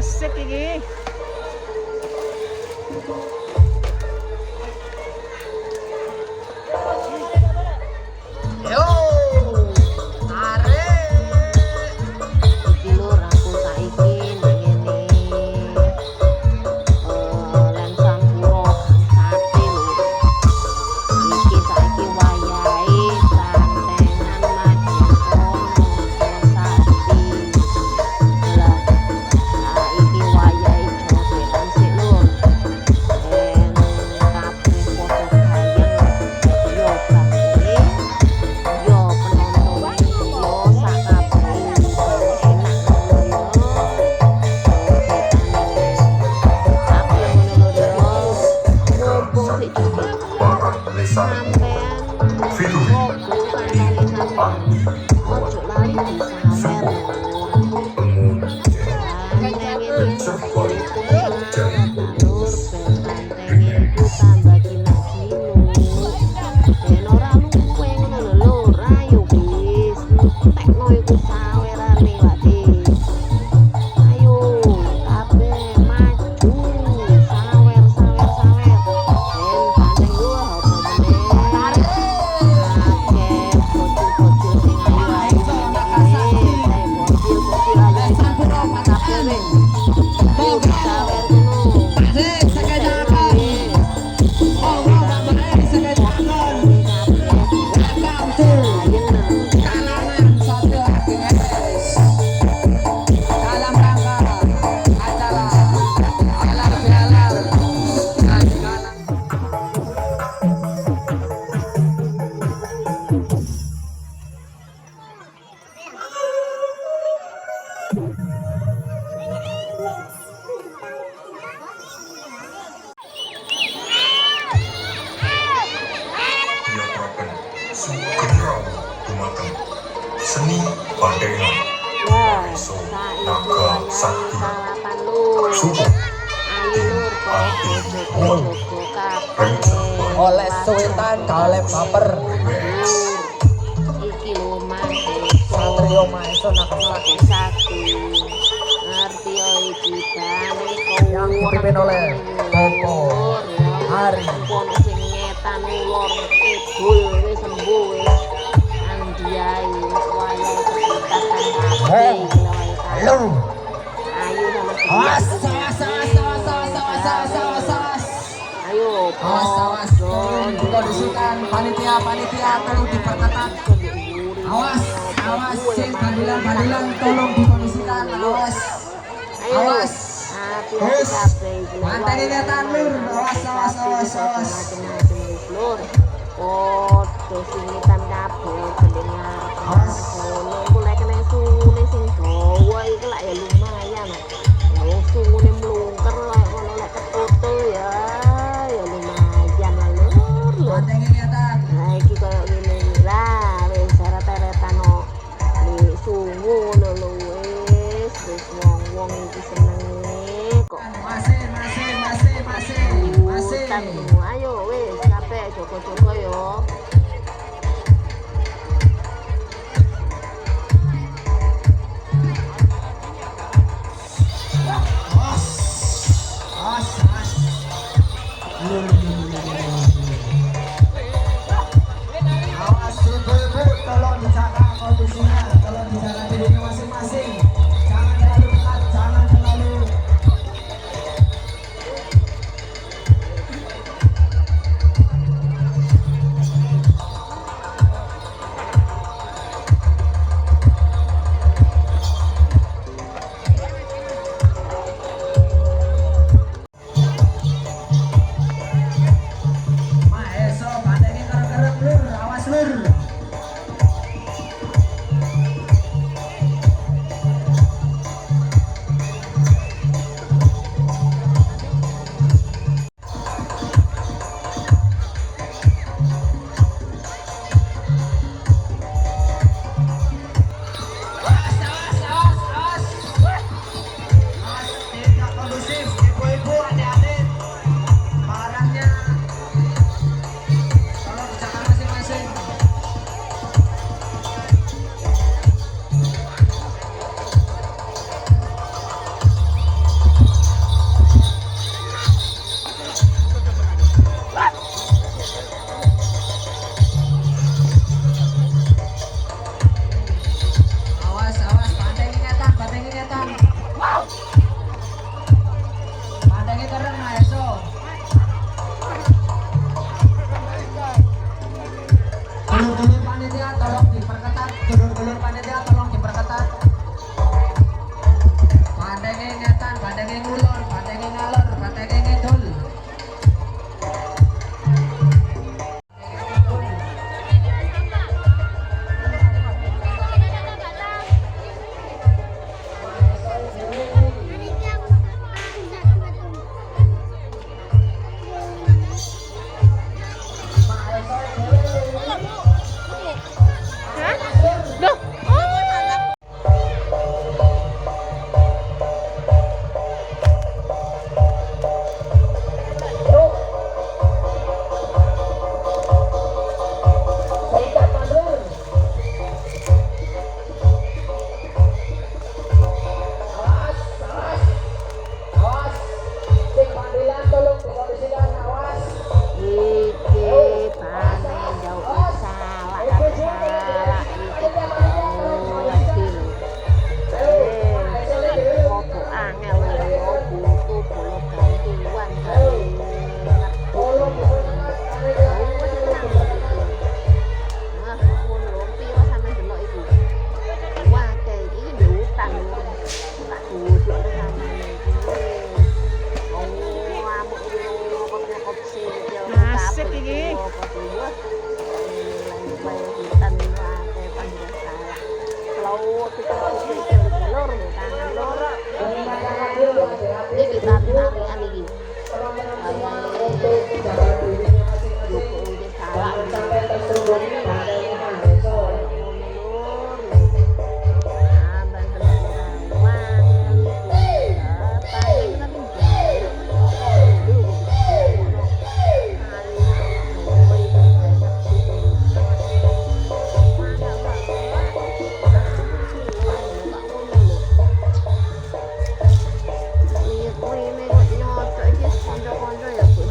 asik iki. Yo, arek. Iki lur aku saiki ngene Lensang Puro Gang Sate lur. Iki saiki wayahe santengan Madyono Sati. Lah saiki wayahe jogetan sik lur. Kabeh padha gayeng yo bangke yo penonton yo sakabeh enak ngono yo tapi ngono lho mumpung sik joget sampean ngobrol kancane sampean ojo lali disawer lur bentangnya ku tambah gila-gila ben ora luwe ngono lho lur ayo wis tekno iku sawerane wae ayo kabeh maju sawer sawer sawer ben banteng ku apa meneh akeh bocil-bocil sing ayu-ayu ngene saya bocil-bocil ayu kabeh wis sawer ngono Sugeng dumateng seni bandengan Wah, Iso saiki naga wayahe sakti balapan lur. subuh Ayo lur anti jogo-jogo kabeh. Oleh suwetan kalem baper. remix Iki lho Mas. Satrio Maeso Nakama. Satu. Ngerti yo iki bane Yang dipimpin oleh Koko Hari. Ono sing ngetan ulur kidul wis sembuh wis. Andiai nek wayahe kepikat kan kabeh iki lho wayahe. Halo. Ayo sama Awas, sedikit. awas. Ayo, Awas. Dikondisikan panitia tolong diperketat. Awas, sing bandilan tolong dikondisikan. Awas. Awas. Terus. Hati-hati kabeh. Manteni netan lur. Awas. Lur. Podo sinitan kabeh pendengar. Awas. Ngono iku lek kena sune sing dawa iki lak ya lumayan. Ya sune mlungker lek ngono lek ketutul ya lumayan lah lur. Manteni netan. Nah iki koyo ngene iki lah wis seret-seretan no di sungu lho wis wong-wong iki senenge kok Masih. hutan. Ayo wis kabeh jogo-jogo yo. Awas ibu-ibu, tolong dijaga kondisinya, tolong dijaga dirinya masing-masing. Jangan terlalu dekat, jangan terlalu. wangel yo butuh bola bantuan kali. Nah, ngono lho, piro sampe delok iku. Wah, kayak iki ndek utang lho. Tak duduk samane iki. Oh, amuk yo kok sih yo. Asik iki. Hutan wae panjang salah. Laut itu lur tangan lur. Iki tarian iki.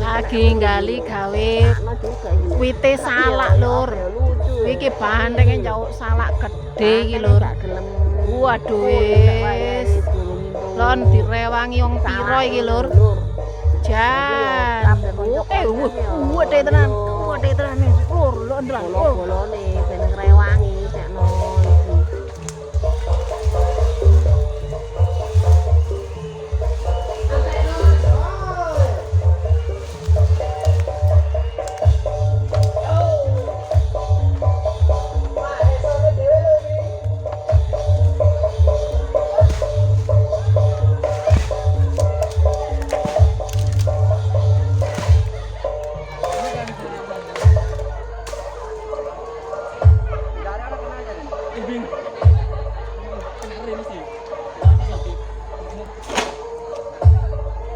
Lagi nggali gawe wite salak lur. Iki bandenge njauk salak gede iki lur. Waduh wis. Lon direwangi wong piro iki lur? Jan. Wede tenan. Wede tenan lur, lon tenan. Bolone ben ngrewangi sekno iki.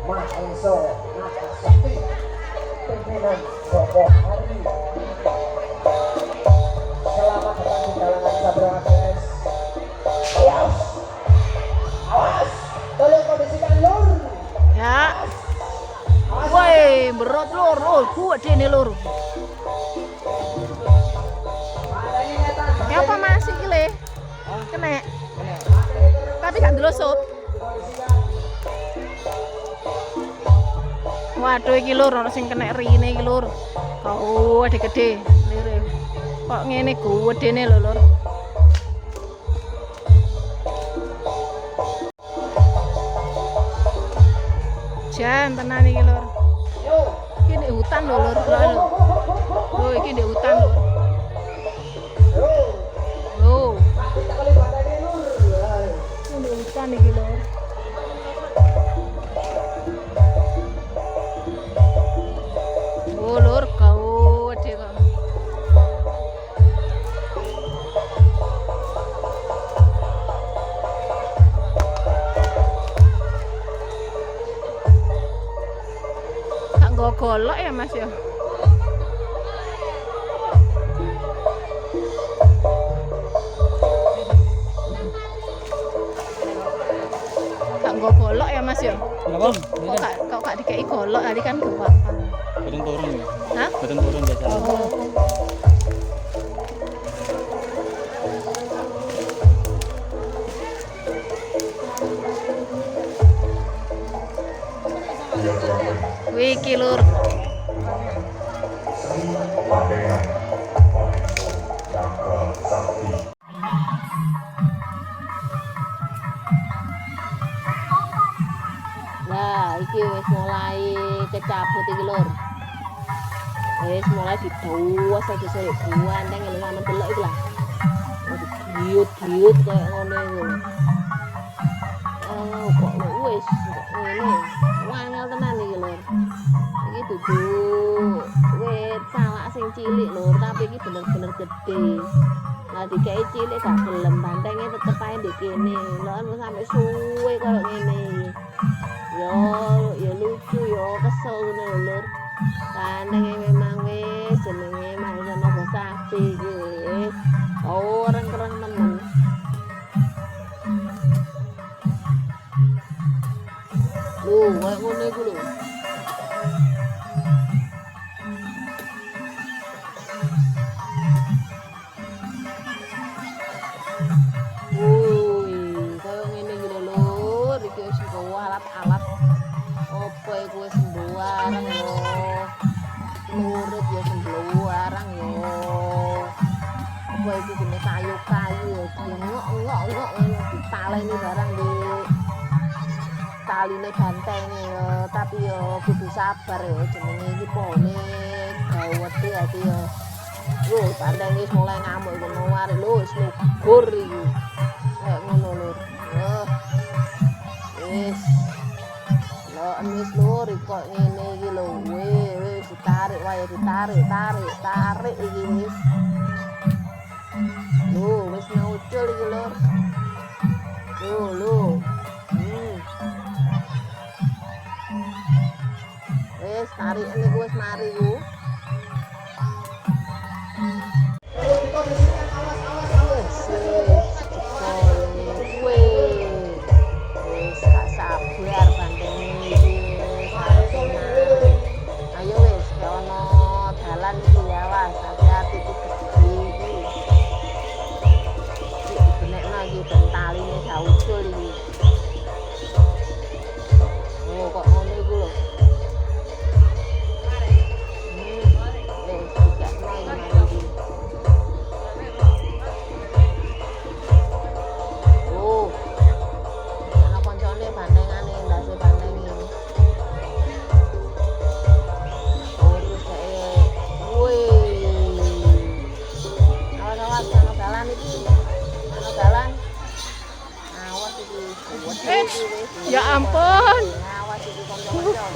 Mahesa Nakasakti pimpinan Boboh Hari. Selamat datang di kalangan Sabra ATS. Awas, awas, tolong kondisikan lur. Ya. Woi, berat lur. Oh, kuat dene lur. Ya apa masih iki le? Kena. Tapi gak ndelosup. Waduh iki lur ono sing kena rine iki lur. Kau gede-gede lire. Kok ngene gedene lho lur. Jan tenan iki lur. Iki ndek hutan lho lur. Oh iki ndek hutan lur. Oh. Ini ndek hutan iki lur. Oh lur kau ade kok. Kak nggo golok ya Mas ya. Kak nggo golok ya Mas ya. Kenapa? Kok gak dikei golok tadi kan gampang. Betul turun ya? Hah? Betul turun biasa. Oh. Dia terakhir Wih iki lur. seni pandengan Mahesa Nakasakti. Nah, iki wis mulai kecabut iki lur. Wis mulai didawas aja sore buandeng lho sampe delok iki lah. Giut-giut kayak ngono iku. Oh, kok wis ngene. Wangel tenan iki lur. Iki dudu wit salak sing cilik lur, tapi iki bener-bener gede. Nah, dikei cilik gak gelem, bantenge tetep ae ndek kene. Lho sampe suwe koyo ngene iki. Ya lucu ya kesel ngono lho lur. Kanenge memang wis jenenge Mahesa Nakasakti iki wis orang-orang temen. Kayak ngono iku lho. Kayak ngene iki lho lur, iki wis nyok ditaleni barang di taline banteng ya, tapi ya kudu sabar ya jenenge iki pohone gawedhe ati ya. Lho, banteng wis mulai ngamuk iku arek lho wis lugur iki. Kayak ngono lho. Wis. Lho, wis lur kok ngene iki lho. Wis ditarik wae tarik iki wis. Lho, wis ngucul iki lur. Lho. Wis tarik niku wis mari ku. Wis gak sabar banteng iki. Ayo wis ono dalan iki ya was, hati-hati iki gede iki. Iki dibenekno iki ben taline gak ucul iki. Oh kok ngono iku lho. Wis dikekno iki mari iki. Oh. Ana koncone bantengane ndase banteng iki. Oh terus kayak awas ana dalan iki. Ana dalan. Awas iki. Ya ampun. Awas iki kanca-kanca.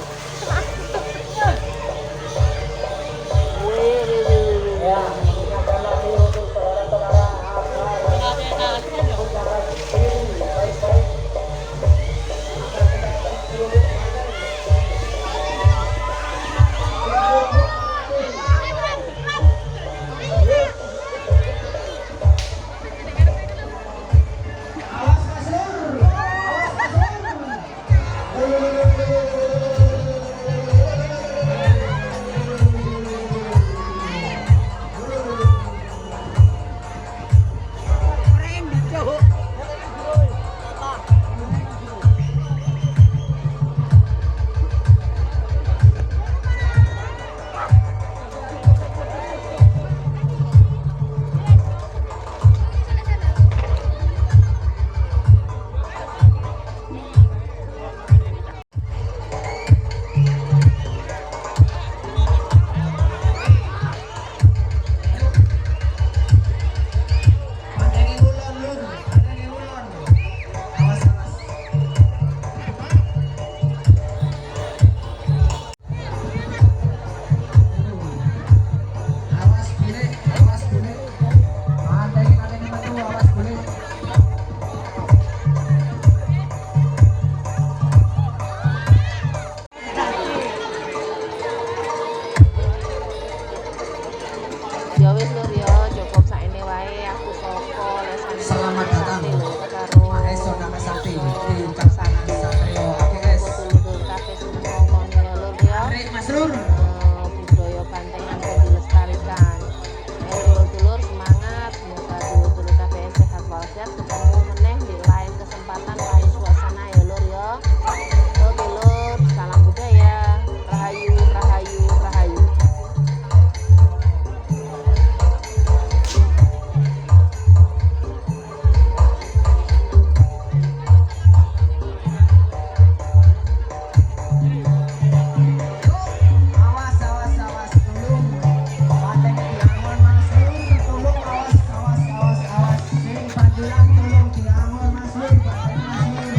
Ya wis lur ya, cukup saene wae aku Koko lesan. Selamat datang. Karo Maestro Nakasakti di Kasangan Satrio AGS. Betul-betul kabeh seneng ngomong ya lur ya. Arek Mas Lur. Budaya bantengan kok dilestarikan. Dulur-dulur semangat, semoga dulur-dulur kabeh sehat walafiat, ketemu meneh di lain kesempatan, lain suasana ya lur ya. Oke lur, salam budaya. Rahayu, rahayu, rahayu. Awas, tolong. Banteng diangon Mas Lur, tolong awas. Sing pandulan tolong diangon Mas Lur, banteng Mas Lur.